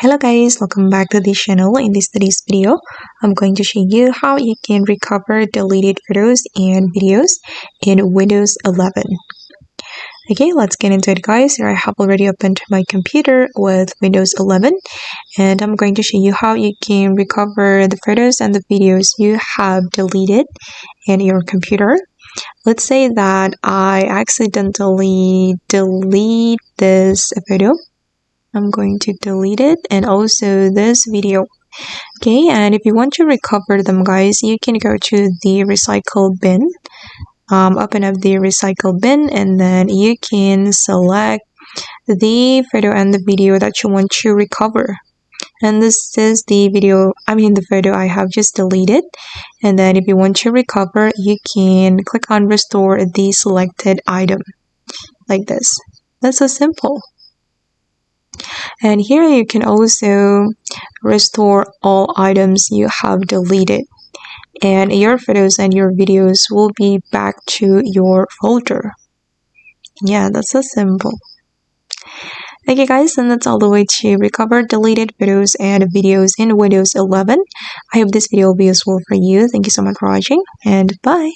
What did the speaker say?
Hello guys, welcome back to this channel. In today's video, I'm going to show you how you can recover deleted photos and videos in Windows 11. Okay, let's get into it guys. Here I have already opened my computer with Windows 11 and I'm going to show you how you can recover the photos and the videos you have deleted in your computer. Let's say that I accidentally delete this photo. I'm going to delete it and also this video. Okay, and if you want to recover them guys, you can go to the recycle bin. Open up the recycle bin and then you can select the photo and the video that you want to recover. And this is the photo I have just deleted. And then if you want to recover, you can click on restore the selected item like this. That's so simple. And here you can also restore all items you have deleted, and your photos and your videos will be back to your folder. Yeah, that's so simple. Okay guys, and that's all the way to recover deleted photos and videos in Windows 11. I hope this video will be useful for you. Thank you so much for watching and bye.